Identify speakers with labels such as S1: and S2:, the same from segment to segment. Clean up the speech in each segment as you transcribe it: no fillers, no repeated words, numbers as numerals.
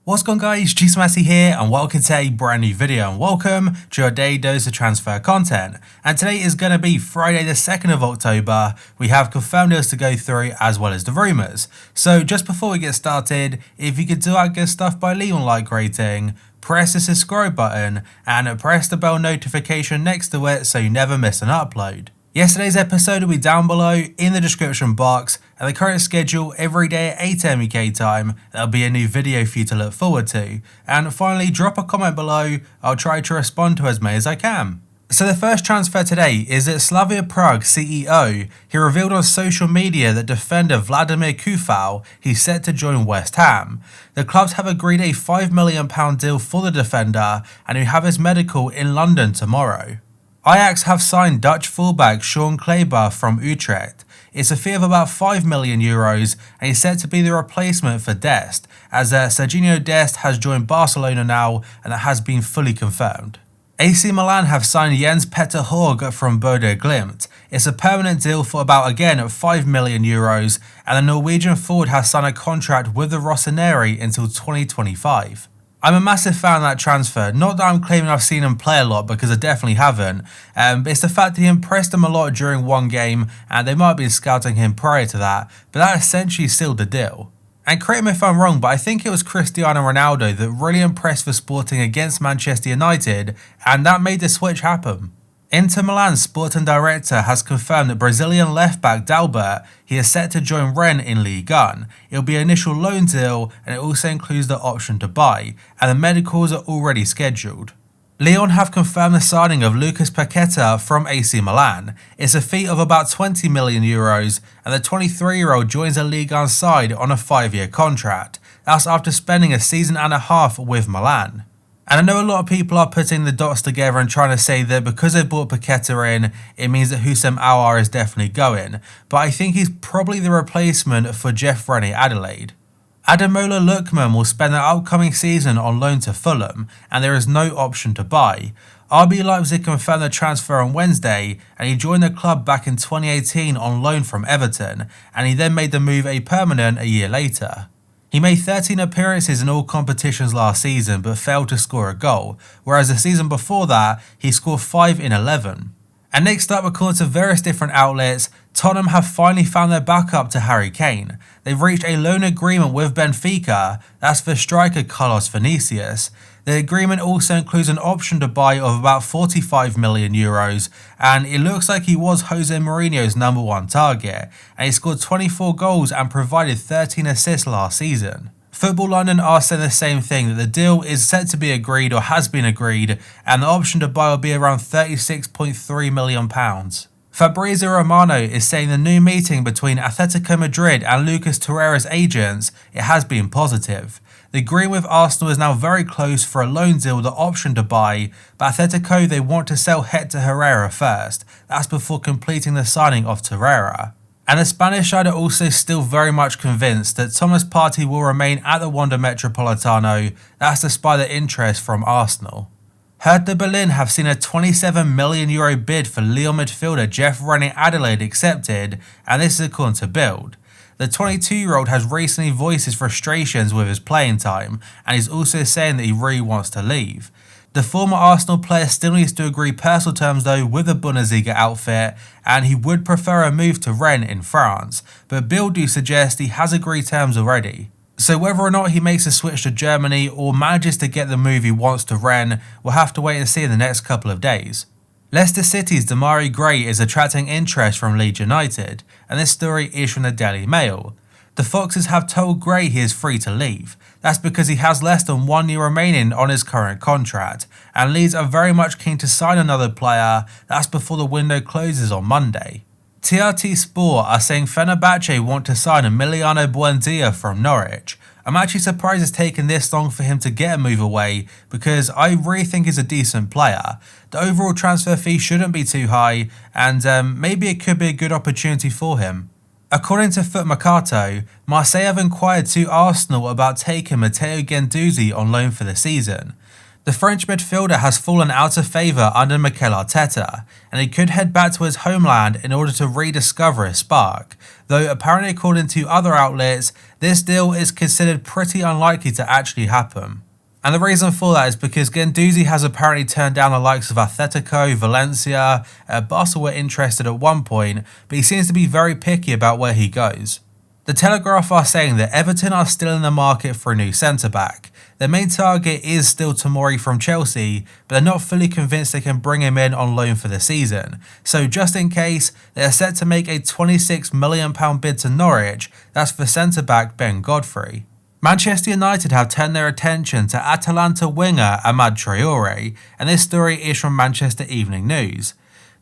S1: What's going on guys, G-Smassy here and welcome to a brand new video and welcome to your daily dose of transfer content. And today is going to be Friday the 2nd of October. We have confirmed deals to go through as well as the rumours. So just before we get started, if you could do our good stuff by leaving a like rating, press the subscribe button and press the bell notification next to it so you never miss an upload. Yesterday's episode will be down below in the description box, and the current schedule every day at 8 AM UK time. There'll be a new video for you to look forward to. And finally, drop a comment below. I'll try to respond to as many as I can. So the first transfer today is that Slavia Prague CEO. He revealed on social media that defender Vladimir Kufal he's set to join West Ham. The clubs have agreed a £5 million deal for the defender and he'll have his medical in London tomorrow. Ajax have signed Dutch fullback Sean Kleber from Utrecht. It's a fee of about €5 million and he's set to be the replacement for Dest, as Serginho Dest has joined Barcelona now and that has been fully confirmed. AC Milan have signed Jens Petter Hauge from Bodø Glimt. It's a permanent deal for about again €5 million and the Norwegian forward has signed a contract with the Rossoneri until 2025. I'm a massive fan of that transfer, not that I'm claiming I've seen him play a lot because I definitely haven't, but it's the fact that he impressed them a lot during one game and they might have been scouting him prior to that, but that essentially sealed the deal. And correct me if I'm wrong, but I think it was Cristiano Ronaldo that really impressed for Sporting against Manchester United and that made the switch happen. Inter Milan's sporting director has confirmed that Brazilian left-back Dalbert he is set to join Rennes in Ligue 1. It'll be an initial loan deal and it also includes the option to buy, and the medicals are already scheduled. Lyon have confirmed the signing of Lucas Paqueta from AC Milan. It's a fee of about €20 million and the 23-year-old joins the Ligue 1 side on a 5-year contract. That's after spending a season and a half with Milan. And I know a lot of people are putting the dots together and trying to say that because they brought Paqueta in, it means that Houssem AOUAR is definitely going, but I think he's probably the replacement for Jeff Rennie Adelaide. Ademola Lookman will spend the upcoming season on loan to Fulham, and there is no option to buy. RB Leipzig confirmed the transfer on Wednesday, and he joined the club back in 2018 on loan from Everton, and he then made the move permanent a year later. He made 13 appearances in all competitions last season but failed to score a goal, whereas the season before that he scored 5 in 11. And next up, according to various different outlets, Tottenham have finally found their backup to Harry Kane. They've reached a loan agreement with Benfica, that's for striker Carlos Vinicius. The agreement also includes an option to buy of about €45 million and it looks like he was Jose Mourinho's #1 target and he scored 24 goals and provided 13 assists last season. Football London are saying the same thing, that the deal is set to be agreed or has been agreed and the option to buy will be around £36.3 million. Fabrizio Romano is saying the new meeting between Atletico Madrid and Lucas Torreira's agents, it has been positive. The agreement with Arsenal is now very close for a loan deal with the option to buy, but Atletico they want to sell Hector Herrera first, that's before completing the signing of Torreira. And the Spanish side are also still very much convinced that Thomas Partey will remain at the Wanda Metropolitano, that's despite the interest from Arsenal. Hertha Berlin have seen a €27 million bid for Lyon midfielder Jeff Rennie Adelaide accepted, and this is according to Bild. The 22-year-old has recently voiced his frustrations with his playing time, and he's also saying that he really wants to leave. The former Arsenal player still needs to agree personal terms though with the Bundesliga outfit, and he would prefer a move to Rennes in France, but Bild do suggest he has agreed terms already. So whether or not he makes a switch to Germany or manages to get the move he wants to Rennes, we'll have to wait and see in the next couple of days. Leicester City's Demarai Gray is attracting interest from Leeds United, and this story is from the Daily Mail. The Foxes have told Gray he is free to leave. That's because he has less than 1 year remaining on his current contract, and Leeds are very much keen to sign another player, that's before the window closes on Monday. TRT Sport are saying Fenerbahce want to sign Emiliano Buendia from Norwich. I'm actually surprised it's taken this long for him to get a move away because I really think he's a decent player. The overall transfer fee shouldn't be too high and maybe it could be a good opportunity for him. According to Foot Mercato, Marseille have inquired to Arsenal about taking Matteo Guendouzi on loan for the season. The The French midfielder has fallen out of favour under Mikel Arteta, and he could head back to his homeland in order to rediscover his spark, though apparently according to other outlets, this deal is considered pretty unlikely to actually happen. And the reason for that is because Guendouzi has apparently turned down the likes of Atletico, Valencia, Barca were interested at one point, but he seems to be very picky about where he goes. The Telegraph are saying that Everton are still in the market for a new centre-back. Their main target is still Tomori from Chelsea, but they're not fully convinced they can bring him in on loan for the season. So just in case, they are set to make a £26 million bid to Norwich, that's for centre-back Ben Godfrey. Manchester United have turned their attention to Atalanta winger AMAD TRAORE, and this story is from Manchester Evening News.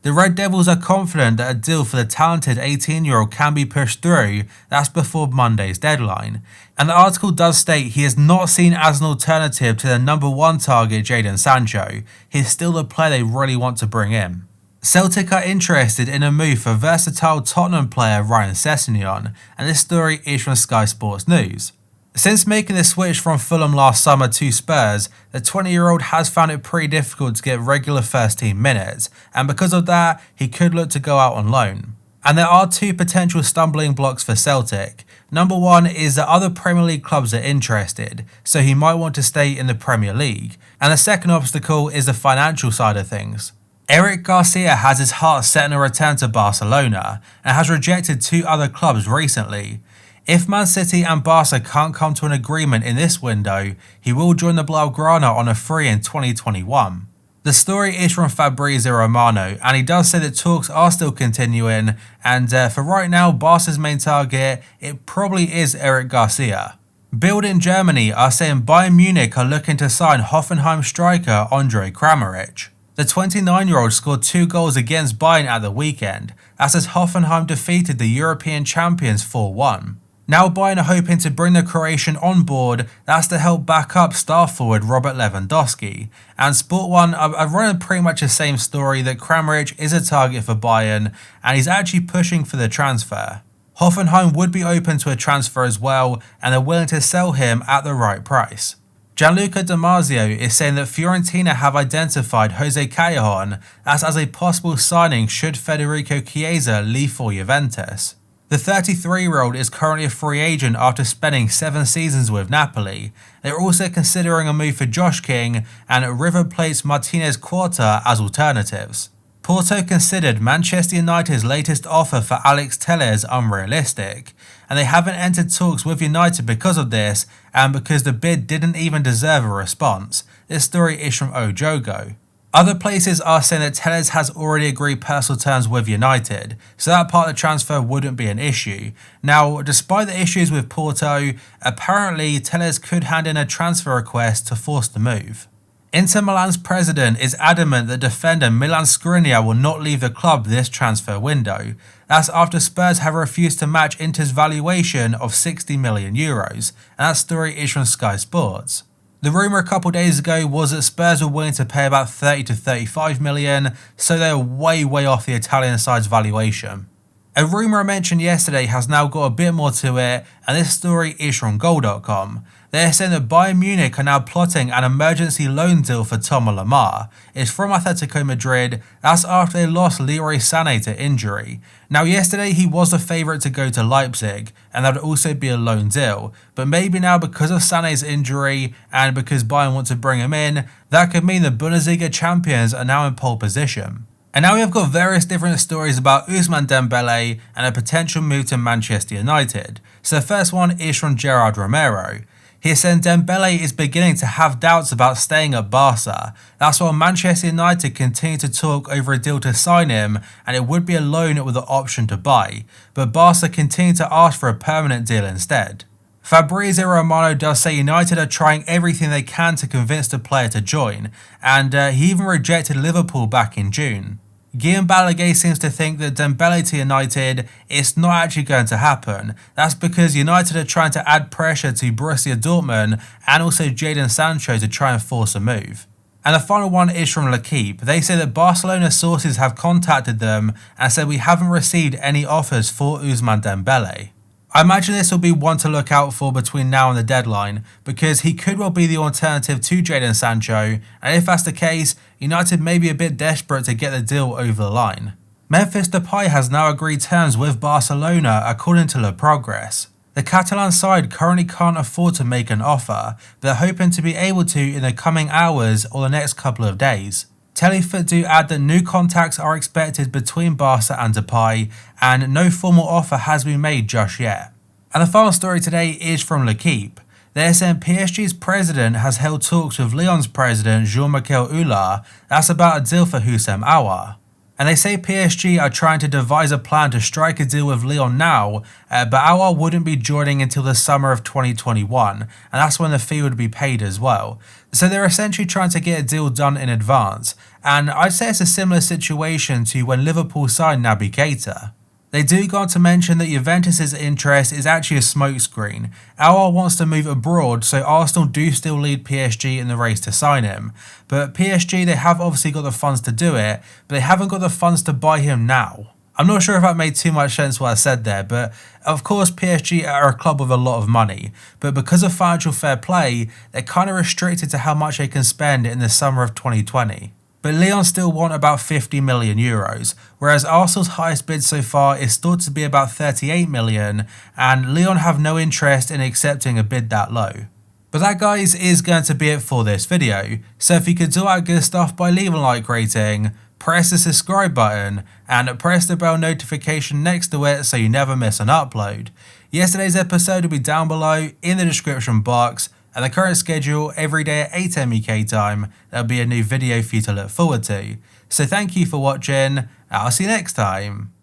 S1: The Red Devils are confident that a deal for the talented 18-year-old can be pushed through, that's before Monday's deadline. And the article does state he is not seen as an alternative to their number one target Jadon Sancho. He's still the player they really want to bring in. Celtic are interested in a move for versatile Tottenham player Ryan Sessegnon, and this story is from Sky Sports News. Since making the switch from Fulham last summer to Spurs, the 20-year-old has found it pretty difficult to get regular first team minutes, and because of that, he could look to go out on loan. And there are two potential stumbling blocks for Celtic. Number one is that other Premier League clubs are interested, so he might want to stay in the Premier League. And the second obstacle is the financial side of things. Eric Garcia has his heart set on a return to Barcelona, and has rejected two other clubs recently. If Man City and Barca can't come to an agreement in this window, he will join the Blaugrana on a free in 2021. The story is from Fabrizio Romano, and he does say that talks are still continuing, and for right now, Barca's main target, it probably is Eric Garcia. Bild in Germany are saying Bayern Munich are looking to sign Hoffenheim striker Andre Kramaric. The 29-year-old scored 2 goals against Bayern at the weekend, as Hoffenheim defeated the European champions 4-1. Now Bayern are hoping to bring the Croatian on board, that's to help back up star forward Robert Lewandowski. And Sport1 are running pretty much the same story that Kramaric is a target for Bayern, and he's actually pushing for the transfer. Hoffenheim would be open to a transfer as well, and they're willing to sell him at the right price. Gianluca Di Marzio is saying that Fiorentina have identified Jose Callejon as a possible signing should Federico Chiesa leave for Juventus. The 33-year-old is currently a free agent after spending 7 seasons with Napoli. They're also considering a move for Josh King and River Plate's Martinez Quarta as alternatives. Porto considered Manchester United's latest offer for Alex Telles unrealistic, and they haven't entered talks with United because of this and because the bid didn't even deserve a response. This story is from Ojogo. Other places are saying that Telles has already agreed personal terms with United, so that part of the transfer wouldn't be an issue. Now, despite the issues with Porto, apparently Telles could hand in a transfer request to force the move. Inter Milan's president is adamant that defender Milan Skriniar will not leave the club this transfer window. That's after Spurs have refused to match Inter's valuation of €60 million, and that story is from Sky Sports. The rumour a couple days ago was that Spurs were willing to pay about 30 to 35 million, so they're way off the Italian side's valuation. A rumour I mentioned yesterday has now got a bit more to it, and this story is from Goal.com. They're saying that Bayern Munich are now plotting an emergency loan deal for Thomas Lemar. It's from Atletico Madrid, that's after they lost Leroy Sané to injury. Now yesterday he was the favourite to go to Leipzig, and that would also be a loan deal, but maybe now because of Sané's injury and because Bayern want to bring him in, that could mean the Bundesliga champions are now in pole position. And now we've got various different stories about Ousmane Dembele and a potential move to Manchester United. So the first one is from Gerard Romero. He said Dembele is beginning to have doubts about staying at Barca. That's while Manchester United continue to talk over a deal to sign him, and it would be a loan with the option to buy, but Barca continue to ask for a permanent deal instead. Fabrizio Romano does say United are trying everything they can to convince the player to join, and he even rejected Liverpool back in June. Guillaume Balaguer seems to think that Dembele to United is not actually going to happen. That's because United are trying to add pressure to Borussia Dortmund and also Jadon Sancho to try and force a move. And the final one is from L'Equipe. They say that Barcelona sources have contacted them and said we haven't received any offers for Ousmane Dembele. I imagine this will be one to look out for between now and the deadline, because he could well be the alternative to Jadon Sancho, and if that's the case, United may be a bit desperate to get the deal over the line. Memphis Depay has now agreed terms with Barcelona according to Le Progress. The Catalan side currently can't afford to make an offer, but they're hoping to be able to in the coming hours or the next couple of days. Telefoot do add that new contacts are expected between Barca and Depay, and no formal offer has been made just yet. And the final story today is from L'Equipe. They're saying PSG's president has held talks with Lyon's president Jean-Michel AOUAR. That's about a deal for Houssem AOUAR. And they say PSG are trying to devise a plan to strike a deal with Lyon now, but AOUAR wouldn't be joining until the summer of 2021, and that's when the fee would be paid as well. So they're essentially trying to get a deal done in advance, and I'd say it's a similar situation to when Liverpool signed Naby Keita. They do go on to mention that Juventus' interest is actually a smokescreen. AOUAR wants to move abroad, so Arsenal do still lead PSG in the race to sign him. But PSG, they have obviously got the funds to do it, but they haven't got the funds to buy him now. I'm not sure if that made too much sense what I said there, but of course PSG are a club with a lot of money, but because of financial fair play, they're kind of restricted to how much they can spend in the summer of 2020. But Lyon still want about 50 million euros, whereas Arsenal's highest bid so far is thought to be about 38 million, and Lyon have no interest in accepting a bid that low. But that, guys, is going to be it for this video, so if you could do that good stuff by leaving a like rating, press the subscribe button, and press the bell notification next to it so you never miss an upload. Yesterday's episode will be down below in the description box, and the current schedule every day at 8 AM UK time, there'll be a new video for you to look forward to. So thank you for watching, and I'll see you next time.